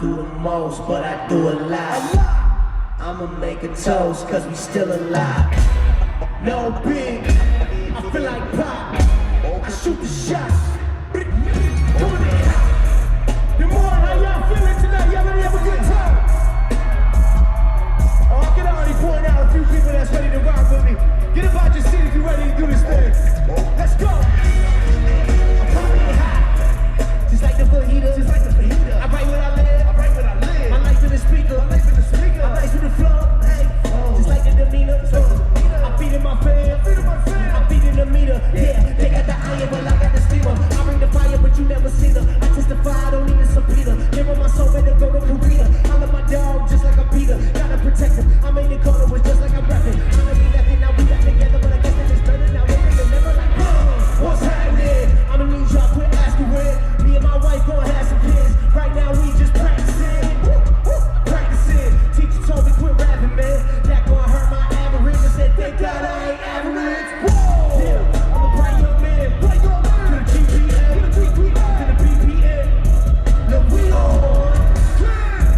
do the most, but I do a lot. I'ma make a toast, cause we still alive. No big, I feel like pop. I shoot the shot. Good morning, how y'all feeling tonight? Y'all ready to have a good time? Oh, I can already point out a few people that's ready to rock with me. Get up out your seat if you're ready to do this thing. Let's go. I'm coming hot, just like the fajita, just like the fajita. I write what I live, I write what I live. My life in the speaker, my life in the speaker. I'm nice with the flow, hey, just like the demeanor. I'm feeding my fam, I'm feeding the meter. Yeah, they got the iron, but I got the steamer. I bring the fire, but you never seen her. I testify, I don't need a subpoena. Give her my soul, better go to Korea. I love my dog just like a Peter. Gotta protect him. I made the corner was just like I'm rapping. I'm gonna be left now we got together, but I guess they just better now. They never like, what's happening? I'ma need y'all quit asking when. Me and my wife gonna have some kids. Right now we just practicing. Practicing. Teacher told me quit rapping, man. That gonna hurt my average. I said, thank God I ain't average. Whoa! Yeah, I'm a bright young man. Bright young man. To the GPM. To the BPM. Look, we on.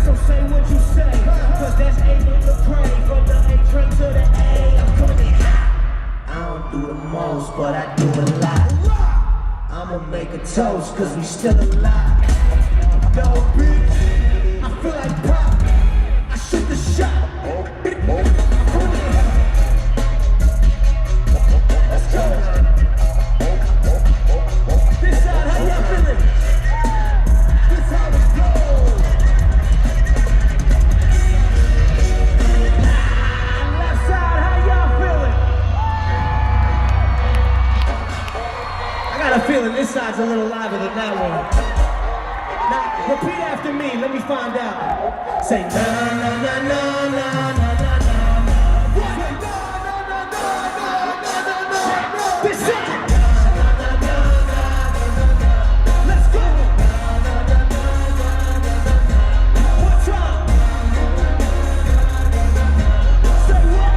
So say what you say. Cause that's A with the crane. From the A train to the A. I'm coming in hot. I don't do the most, but I do a lot. I'ma make a toast, cause we still alive. No bitch, I feel like pop. I shoot the shot. Let's go. This side, how y'all feeling? This how it goes. Left side, how y'all feeling? I got a feeling this side's a little liver than that one. Now, repeat after me, let me find out. Say na na na na na na na na na. This side. Let's go. What's up? Say what?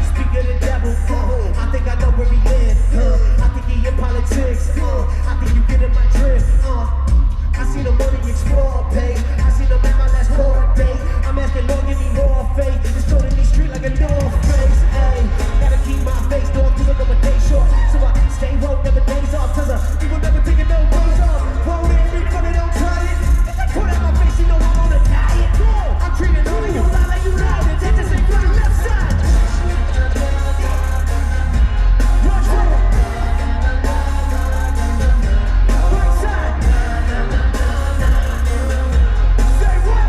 Speak of the devil, I think I know where he lives. I think he in politics. I think you get in my drift. I see the money explore, pay. I see the man my last court date. I'm asking Lord, give me more faith. It's thrown in these streets like a North Face. Ay, gotta keep my face, dog, cause I know my day short. So I stay woke, never days off. Cause you will never take it, no days off. Roll in, big funny, don't try it. If they put out my face, you know I'm on a diet. I'm treating all of you like you know it. Take the same from the left side. Rush forward. Right side. Say what?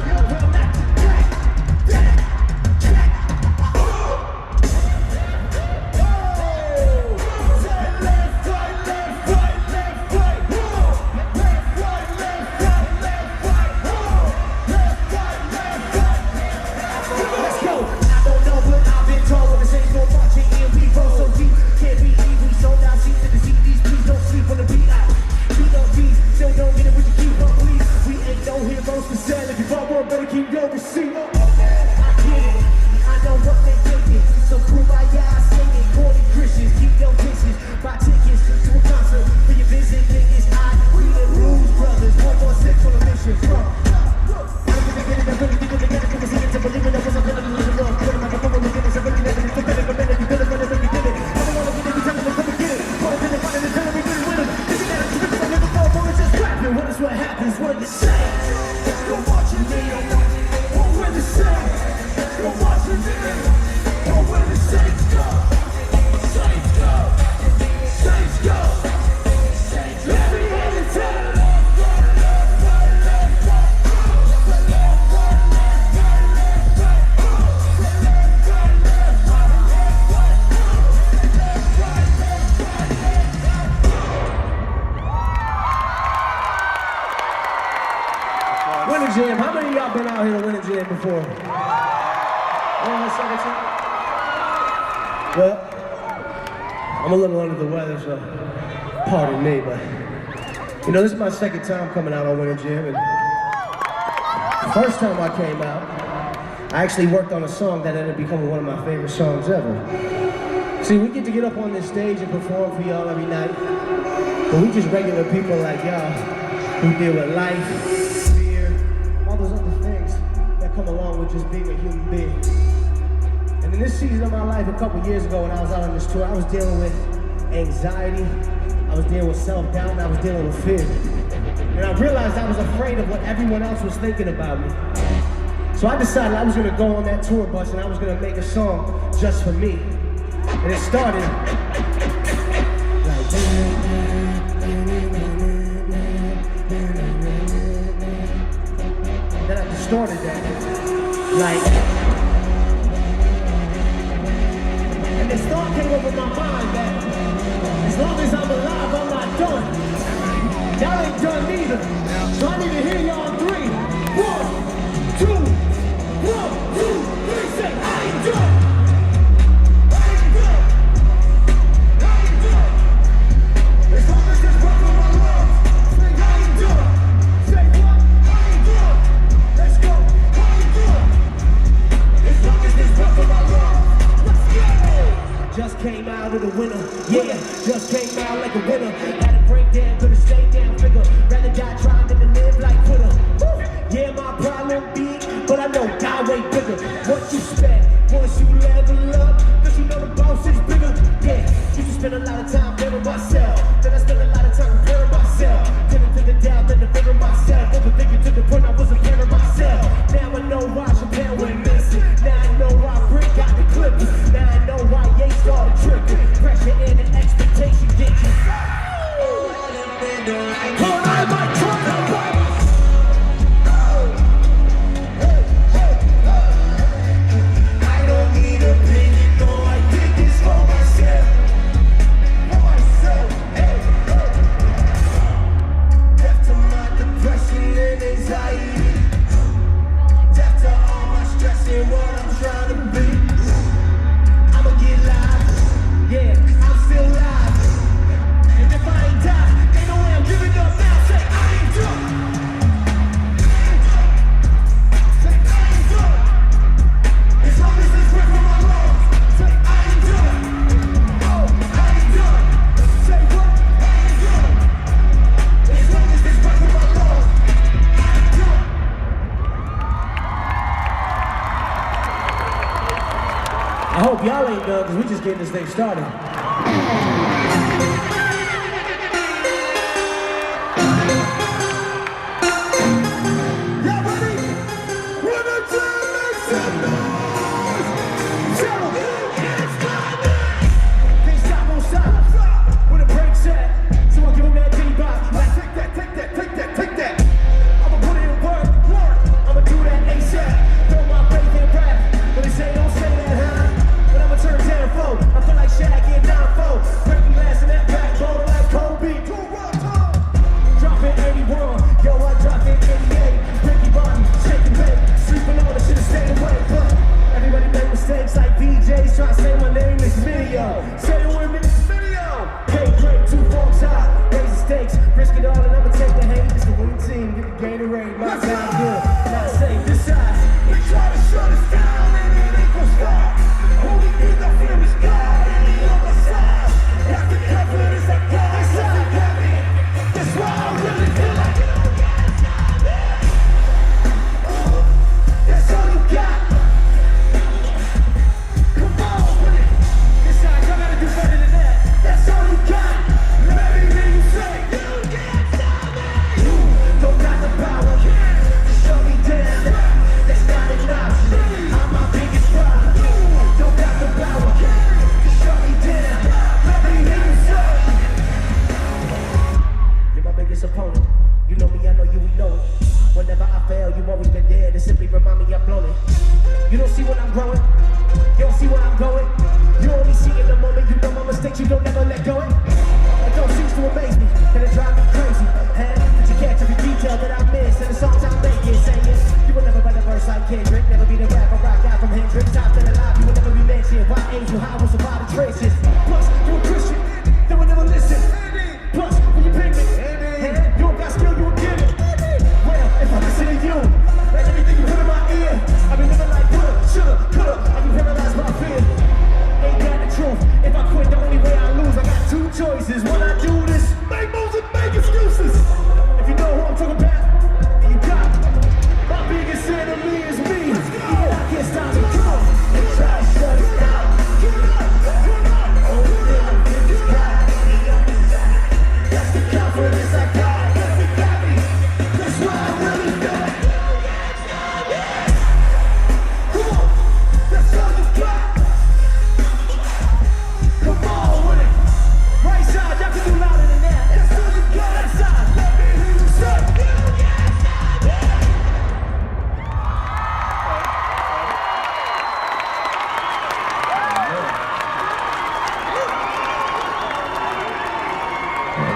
Well, that's jack. Oh! Say left, right, left, right, left, right. Left, right, left, right, left, right. Left, right, left, right. Let's go. I don't know, but I've been told when the same go watching EMP flow so deep. Can't be easy, sold out seats to the CDs. Please don't sleep on the beat. Beat up beats, still don't get it with your keep up, please. We ain't no heroes for sale. If you want more, better keep your receipt. I get it, I know what they thinking. So kumbaya singing, corny Christians. Keep your distance, buy tickets to a concert. For your visit, niggas, I read the rules, brothers. 146 on a mission from. What is what happens when the same? You're watching me, or when the same? You're watching me, or when the saints go? Saints go, saints go. Let me hear the tell. Winter Jam, how many of y'all been out here to Winter Jam before? Well, I'm a little under the weather, so pardon me, but you know, this is my second time coming out on Winter Jam, and the first time I came out, I actually worked on a song that ended up becoming one of my favorite songs ever. See, we get to get up on this stage and perform for y'all every night, but we just regular people like y'all who deal with life, fear, all those other things that come along with just being a human being. And in this season of my life, a couple years ago when I was out on this tour, I was dealing with anxiety, I was dealing with self-doubt, and I was dealing with fear. And I realized I was afraid of what everyone else was thinking about me. So I decided I was gonna go on that tour bus and I was gonna make a song just for me. And it started like then I distorted that like, and this thought came over my mind that as long as I'm alive, I'm not done. Y'all ain't done neither. So I need to hear y'all on 3. 1, 2, 1, 2, 3, say I ain't done. Just came out of the winter, yeah, just came out like a winner. Had a breakdown, could've stayed down, figure. Rather die trying than to live like Twitter. Yeah, my problem big, but I know God way bigger. What you expect, once you level up, cause you know the boss is bigger. Yeah, used to spend a lot of time bearing myself. Then I spent a lot of time preparing myself. Getting to the doubt, then the fear of myself. Overthinking to the point I wasn't preparing myself. Now I know why Japan went missing. Now I know why Brick got the clippers. Now I know why Ye started tripping. Pressure and the expectation get you. Hold on, I might try to fight. I don't need a opinion, no, I did this for myself. For myself, hey, hey. Death to my depression and anxiety. Death to all my stress and what I'm trying to be. I'ma get live, yeah, I'm still live. And if I ain't die, ain't no way I'm giving up now. Say I ain't done. Say I ain't done. As long as it's breath in my lungs. Say I ain't done. Oh, I ain't done. Say what? I ain't done. As long as it's breath in my lungs. I ain't done. I hope y'all ain't done, because we just getting this thing started. Y'all ready? 1 or 2, make some noise! Tell 'em. Can't stop, won't stop. Where the brakes at? So I'll give 'em that Diddy bop. Like, take that, take that, take that, take that. I'ma put it in work. I'ma do that ASAP. Throw my faith in rap. When they say don't say that, huh? But I'ma turn 10-4. I feel like Shaq in 9-4. Breaking glass in that backbone like Kobe. Dropping 81. Yo, I dropped it 88. Ricky Bobby, shake and bake. Sleeping on, I should've stayed away. But everybody make mistakes like DJs. Try to say my name is Mineo. Say it with me, it's Mineo. Hey, great, 2 forks high. Raise the stakes, risk it all, and I'ma take the hate. It's the winning team, get the Gatorade. My time good, not safe. This side, they try to shut us down, and it ain't gon' stop. Only thing I fear is God, and He on my side. That's the confidence I got, it's not heavy. That's why I really feel like you don't got time. That's all you got. Come on with it. This side, y'all gotta do better than that. That's all you got. Let me hear you say, you can't stop me. You don't got the power to shut me down. That's not an option. I'm my biggest problem. You don't got the power to shut me down. Let me hear you say, you're my biggest opponent. You know me, I know you, we know it. Whenever I fail, you always been there to simply remind me I'm blown it. You don't see when I'm growing. You don't see where I'm going. You only see in the moment. You know my mistakes, you don't never let go it. It don't cease to amaze me, and it drive me crazy. Huh? But you catch every detail that I miss, and the songs I make it saying you will never write a verse like Kendrick, never be the rapper rock out from Hendrix. Top that alive, you will never be mentioned. Why Angel, how I will survive the trenches. Plus, you a Christian, they will never listen. Plus, when you pay me, you don't got skill, you a gimmick. Well, if I listen to you, like everything you put in my ear, I be living like woulda, shoulda, coulda. I be paralyzed by fear. Ain't that the truth? If I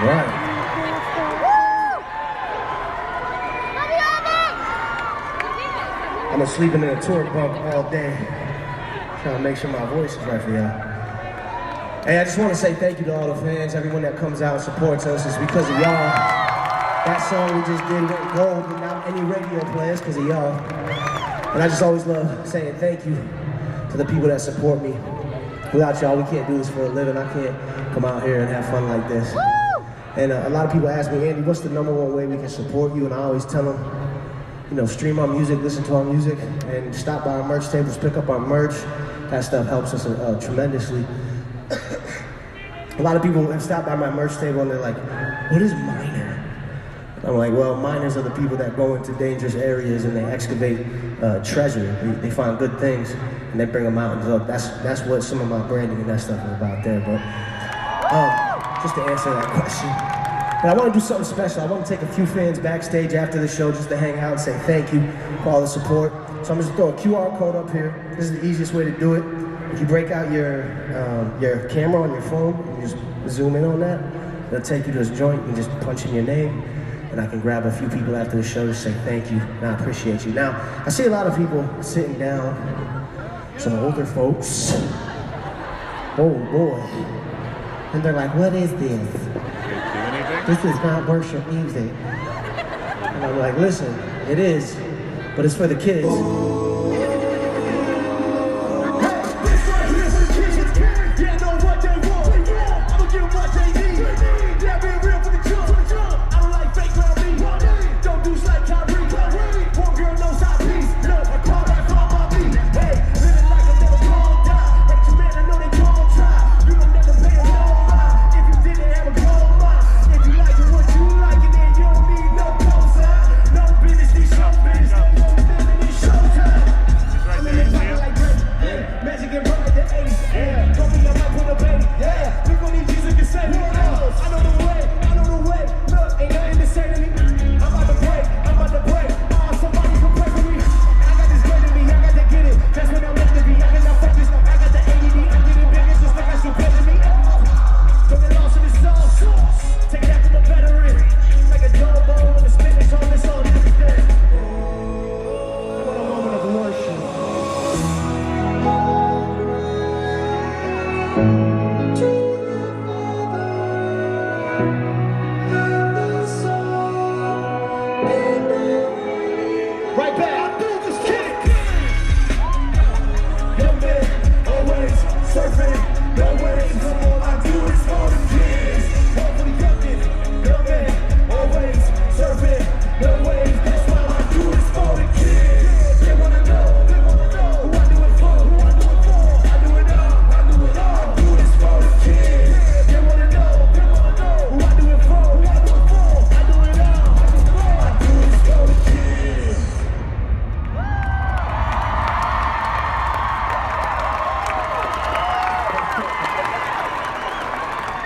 right. I've been sleeping in a tour bunk all day, trying to make sure my voice is right for y'all. Hey, I just want to say thank you to all the fans, everyone that comes out and supports us. It's because of y'all. That song we just did went gold without any radio players because of y'all. And I just always love saying thank you to the people that support me. Without y'all, we can't do this for a living. I can't come out here and have fun like this. And a lot of people ask me, Andy, what's the #1 way we can support you? And I always tell them, you know, stream our music, listen to our music, and stop by our merch tables, pick up our merch. That stuff helps us tremendously. A lot of people have stopped by my merch table and they're like, what is miner? I'm like, well, miners are the people that go into dangerous areas and they excavate treasure. They find good things and they bring them out. And so that's what some of my branding and that stuff is about there. But just to answer that question. But I want to do something special. I want to take a few fans backstage after the show just to hang out and say thank you for all the support. So I'm just going to throw a QR code up here. This is the easiest way to do it. If you break out your camera on your phone and just zoom in on that, it'll take you to this joint and just punch in your name. And I can grab a few people after the show to say thank you, and I appreciate you. Now, I see a lot of people sitting down, some older folks. Oh boy. And they're like, what is this? This is not worship music. And I'm like, listen, it is, but it's for the kids.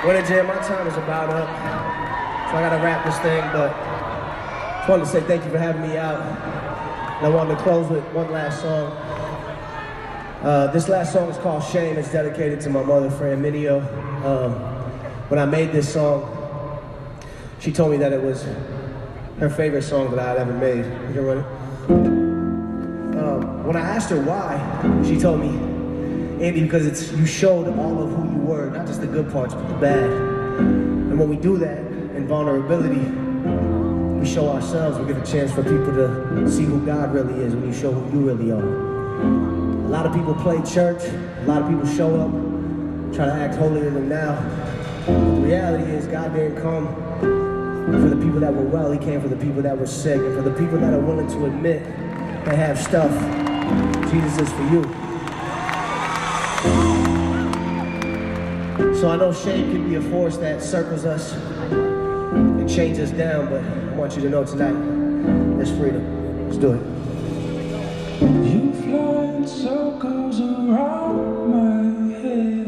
Well, Jam, my time is about up, so I gotta wrap this thing, but I just wanted to say thank you for having me out. And I wanted to close with one last song. This last song is called Shame. It's dedicated to my mother, friend Mineo. When I made this song, she told me that it was her favorite song that I had ever made. You can run it. When I asked her why, she told me, Andy, because you showed all of who you were, not just the good parts, but the bad. And when we do that in vulnerability, we show ourselves, we give a chance for people to see who God really is when you show who you really are. A lot of people play church, a lot of people show up, try to act holier than thou. But the reality is God didn't come for the people that were well, He came for the people that were sick, and for the people that are willing to admit they have stuff, Jesus is for you. So I know shame can be a force that circles us and chains us down, but I want you to know tonight, there's freedom. Let's do it. You fly in circles around my head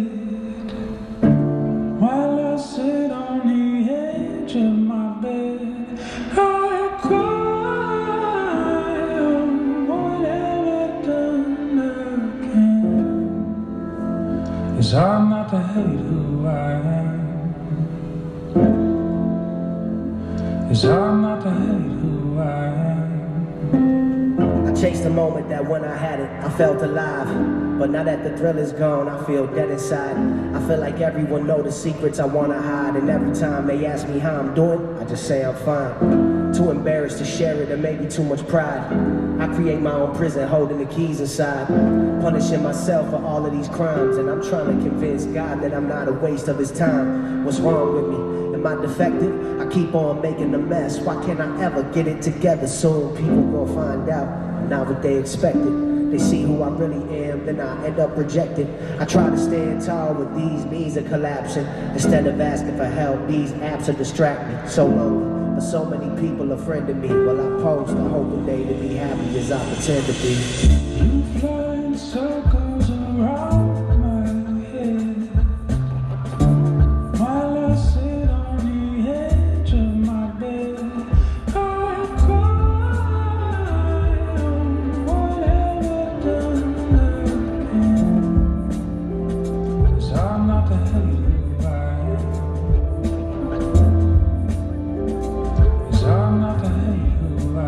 while I sit on the edge of my bed. I cry on whatever done again. 'Cause I'm not the hate who I am. 'cause I'm not to hate who I am. I chased the moment that when I had it, I felt alive. But now that the thrill is gone, I feel dead inside. I feel like everyone know the secrets I wanna hide. And every time they ask me how I'm doing, I just say I'm fine. Too embarrassed to share it, or maybe too much pride. I create my own prison, holding the keys inside. Punishing myself for all of these crimes. And I'm trying to convince God that I'm not a waste of his time. What's wrong with me? Am I defective? I keep on making a mess. Why can't I ever get it together? Soon people gon' find out. Not what they expected. They see who I really am, then I end up rejected. I try to stand tall with these knees are collapsing. Instead of asking for help, these apps are distract me. So lonely, but so many people are friend of me. Well, I post, I hope one day to be happy as I pretend to be. You fly in circles around my head while I sit on the edge of my bed. I cry on whatever done again, 'cause I'm not the hate who I am. 'Cause I'm not the hate who I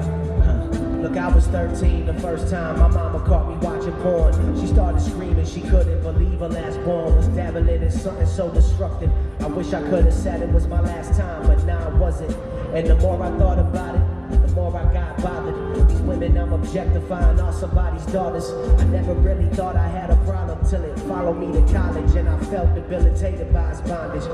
am. Look, I was 13 the first time my mama caught me watching porn. She started screaming, she couldn't believe her last born was dabbling in something so destructive. I wish I could have said it was my last time, but now it wasn't. And the more I thought about it, the more I got bothered. These women I'm objectifying are somebody's daughters. I never really thought I had a problem till it followed me to college, and I felt debilitated by his bondage.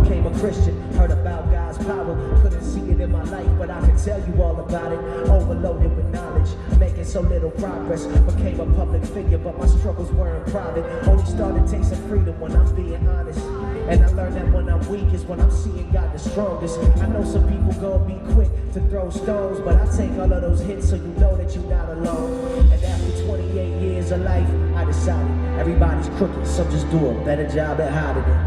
Became a Christian, heard about God's power. Couldn't see it in my life, but I could tell you all about it. Overloaded with knowledge, making so little progress. Became a public figure, but my struggles weren't private. Only started tasting freedom when I'm being honest. And I learned that when I'm weak is when I'm seeing God the strongest. I know some people gonna be quick to throw stones, but I take all of those hits so you know that you're not alone. And after 28 years of life, I decided everybody's crooked, so just do a better job at hiding it.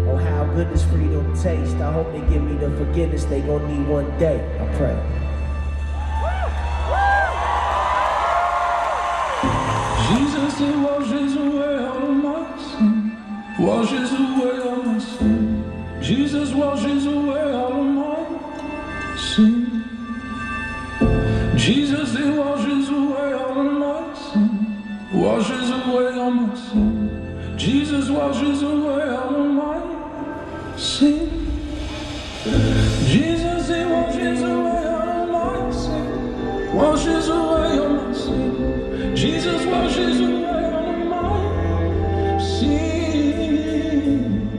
Oh, how good does freedom taste? I hope they give me the forgiveness they gon' need one day. I pray. Jesus, it washes away all my sin. Washes away all my sin. Jesus washes away all of my sin. Jesus, it washes away all of my sin. Washes away all my sin. Jesus washes away all of my sin. Jesus, it washes away all of my sin. Washes away all my sin. Jesus washes away all of my sin.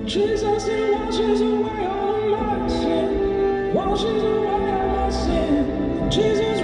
Jesus, it washes away all of my sin. Washes away all my sin. Jesus